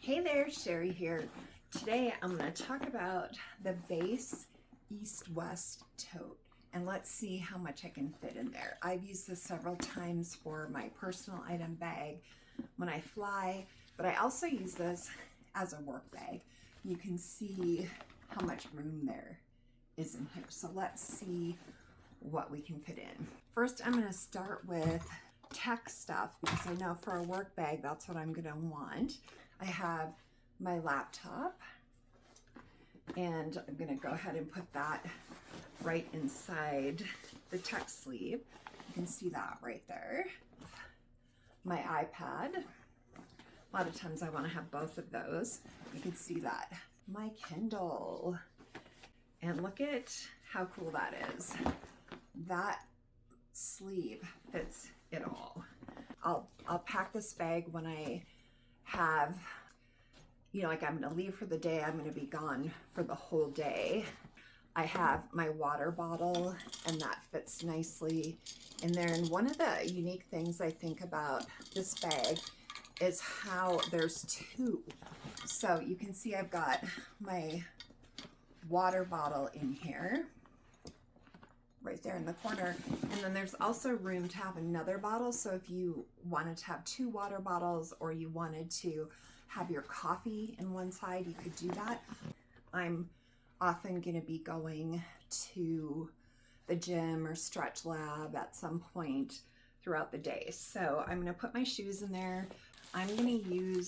Hey there, Sherry here. Today I'm going to talk about the BÉIS East West Tote, and let's see how much I can fit in there. I've used this several times for my personal item bag when I fly, but I also use this as a work bag. You can see how much room there is in here. So let's see what we can fit in. First, I'm going to start with tech stuff because I know for a work bag that's what I'm going to want. I have my laptop and I'm going to go ahead and put that right inside the tech sleeve. You can see that right there. My iPad. A lot of times I want to have both of those. You can see that. My Kindle. And look at how cool that is. That sleeve fits it all. I'll pack this bag when I have, like I'm gonna leave for the day, I'm gonna be gone for the whole day. I have my water bottle and that fits nicely in there. And one of the unique things I think about this bag is how there's two. So you can see I've got my water bottle in here, right there in the corner. And then there's also room to have another bottle. So if you wanted to have two water bottles or you wanted to have your coffee in one side, you could do that. I'm often going to be going to the gym or stretch lab at some point throughout the day. So I'm going to put my shoes in there. I'm going to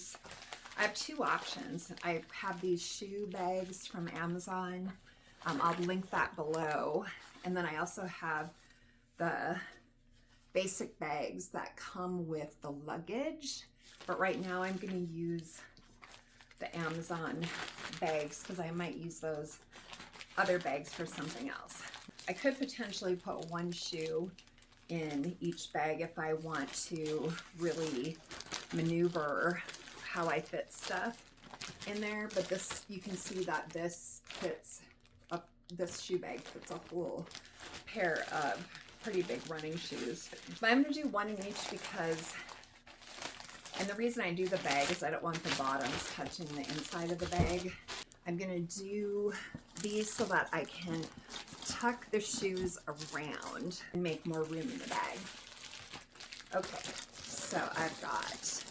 I have two options. I have these shoe bags from Amazon. I'll link that below. And then I also have the basic bags that come with the luggage. But right now I'm going to use the Amazon bags because I might use those other bags for something else. I could potentially put one shoe in each bag if I want to really maneuver how I fit stuff in there. But this, you can see that this fits up. This shoe bag fits a whole pair of pretty big running shoes. But I'm going to do one in each because, and the reason I do the bag is I don't want the bottoms touching the inside of the bag. I'm going to do these so that I can tuck the shoes around and make more room in the bag. Okay, so I've got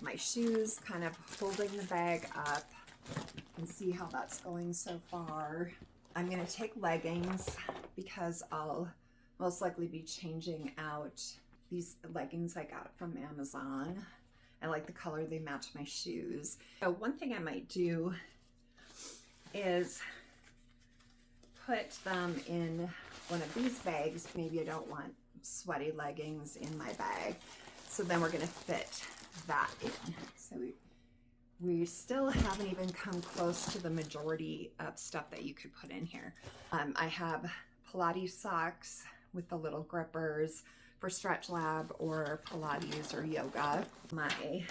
my shoes kind of holding the bag up. And see how that's going so far. I'm going to take leggings because I'll most likely be changing out these leggings I got from Amazon. I like the color, they match my shoes. So one thing I might do is put them in one of these bags. Maybe I don't want sweaty leggings in my bag. So then we're going to fit that in. So we still haven't even come close to the majority of stuff that you could put in here. I have Pilates socks with the little grippers for stretch lab or Pilates or yoga. My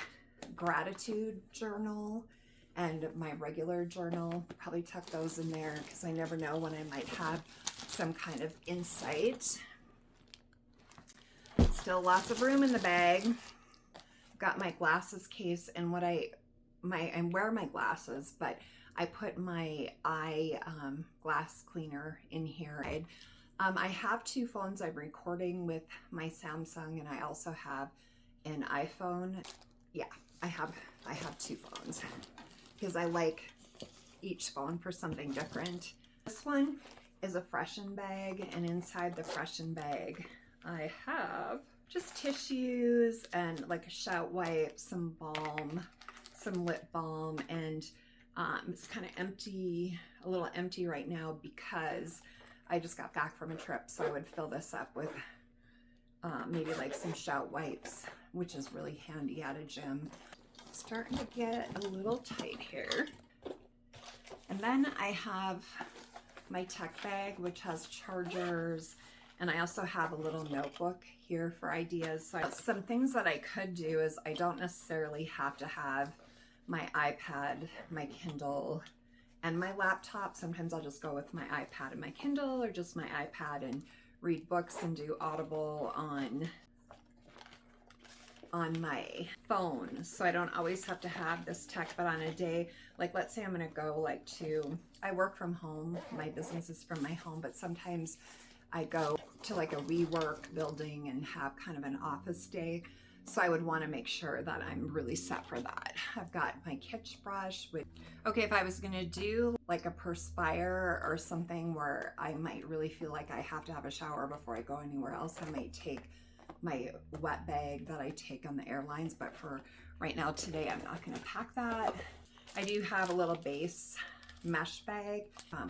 gratitude journal and my regular journal, probably tuck those in there because I never know when I might have some kind of insight. Still lots of room in the bag. Got my glasses case, and I wear my glasses, but I put my eye glass cleaner in here. I have two phones. I'm recording with my Samsung, and I also have an iPhone. Yeah, I have two phones because I like each phone for something different. This one is a freshen bag, and inside the freshen bag I have just tissues and like a shout wipe, some balm, some lip balm, and it's kind of empty, a little empty right now because I just got back from a trip, so I would fill this up with maybe like some shout wipes, which is really handy at a gym. Starting to get a little tight here. And then I have my tech bag, which has chargers, and I also have a little notebook here for ideas. So some things that I could do is I don't necessarily have to have my iPad, my Kindle, and my laptop. Sometimes I'll just go with my iPad and my Kindle, or just my iPad and read books and do Audible on on my phone, so I don't always have to have this tech. But on a day, like let's say I'm gonna go like I work from home, my business is from my home, but sometimes I go to like a WeWork building and have kind of an office day. So I would want to make sure that I'm really set for that. I've got my kitsch brush with, okay, if I was gonna do like a perspire or something where I might really feel like I have to have a shower before I go anywhere else, I might take my wet bag that I take on the airlines. But for right now, today, I'm not gonna pack that. I do have a little base mesh bag,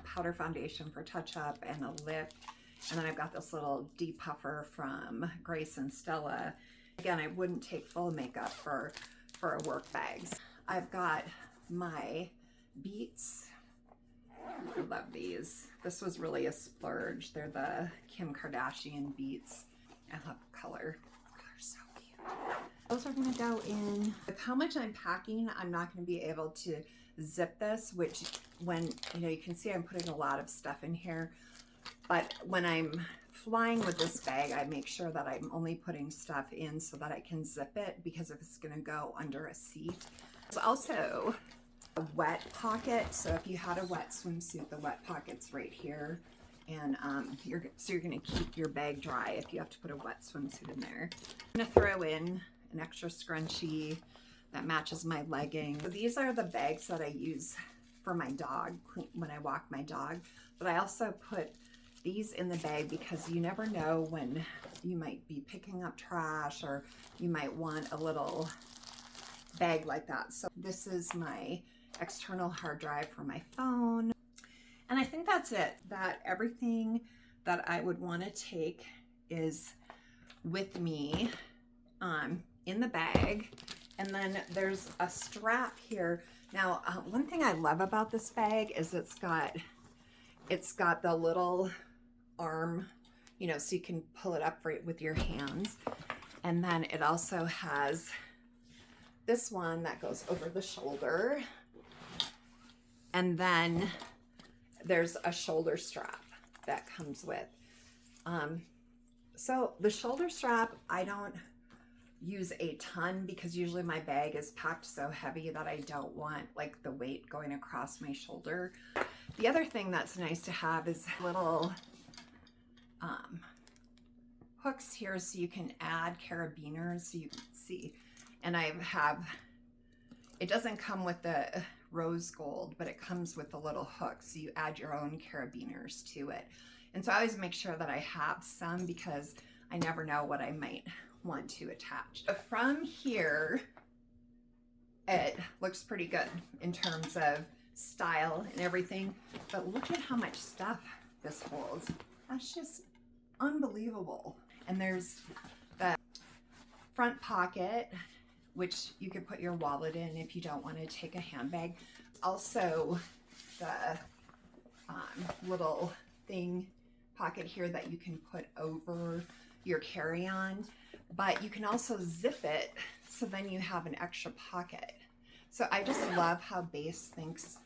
powder foundation for touch up and a lip. And then I've got this little depuffer from Grace and Stella. Again, I wouldn't take full makeup for a work bags. I've got my beats. I love these. This was really a splurge. They're the Kim Kardashian beats. I love the color. The color's so cute. Those are gonna go in. With how much I'm packing, I'm not gonna be able to zip this, which when, you can see I'm putting a lot of stuff in here. But when I'm flying with this bag, I make sure that I'm only putting stuff in so that I can zip it, because if it's gonna go under a seat. There's also a wet pocket. So if you had a wet swimsuit, the wet pocket's right here. And you're gonna keep your bag dry if you have to put a wet swimsuit in there. I'm gonna throw in an extra scrunchie that matches my leggings. So these are the bags that I use for my dog when I walk my dog. But I also put these in the bag because you never know when you might be picking up trash, or you might want a little bag like that. So this is my external hard drive for my phone. And I think that's it. That everything that I would want to take is with me in the bag. And then there's a strap here. Now, one thing I love about this bag is it's got the little arm, so you can pull it up with your hands. And then it also has this one that goes over the shoulder. And then there's a shoulder strap that comes with. So the shoulder strap, I don't use a ton because usually my bag is packed so heavy that I don't want like the weight going across my shoulder. The other thing that's nice to have is little hooks here so you can add carabiners so you can see. And it doesn't come with the rose gold, but it comes with a little hook, so you add your own carabiners to it. And so I always make sure that I have some because I never know what I might want to attach. But from here, it looks pretty good in terms of style and everything, but look at how much stuff this holds. That's just unbelievable. And there's the front pocket, which you could put your wallet in if you don't want to take a handbag. Also, the little pocket here that you can put over your carry-on, but you can also zip it so then you have an extra pocket. So I just love how Beis thinks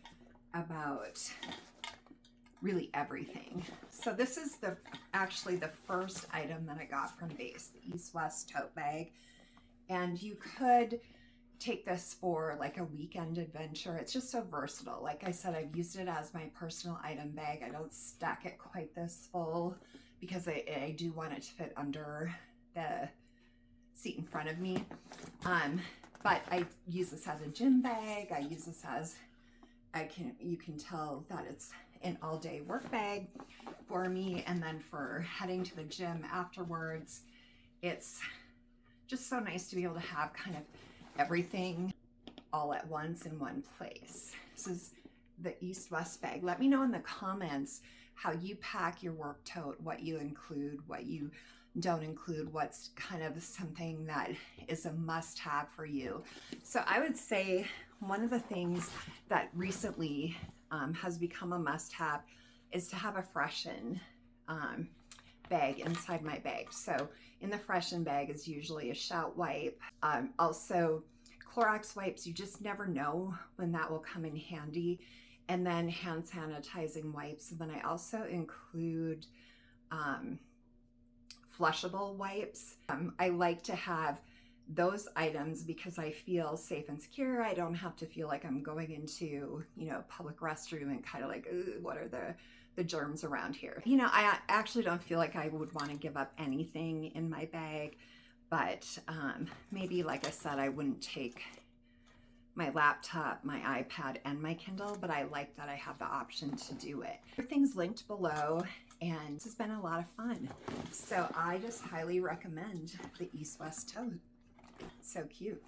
about really everything. So this is actually the first item that I got from Beis, the East West Tote bag. And you could take this for like a weekend adventure. It's just so versatile. Like I said, I've used it as my personal item bag. I don't stack it quite this full because I do want it to fit under the seat in front of me. But I use this as a gym bag. I use this as, you can tell that it's an all-day work bag for me. And then for heading to the gym afterwards, it's just so nice to be able to have kind of everything all at once in one place. This is the East West bag. Let me know in the comments how you pack your work tote, what you include, what you don't include, what's kind of something that is a must-have for you. So I would say one of the things that recently has become a must-have is to have a freshen bag inside my bag. So in the freshen bag is usually a shout wipe. Also Clorox wipes, you just never know when that will come in handy. And then hand sanitizing wipes. And then I also include flushable wipes. I like to have those items because I feel safe and secure. I don't have to feel like I'm going into, public restroom and kind of like, what are the germs around here? I actually don't feel like I would want to give up anything in my bag, but maybe, like I said, I wouldn't take my laptop, my iPad, and my Kindle, but I like that I have the option to do it. Everything's linked below, and this has been a lot of fun. So I just highly recommend the East West Tote. So cute.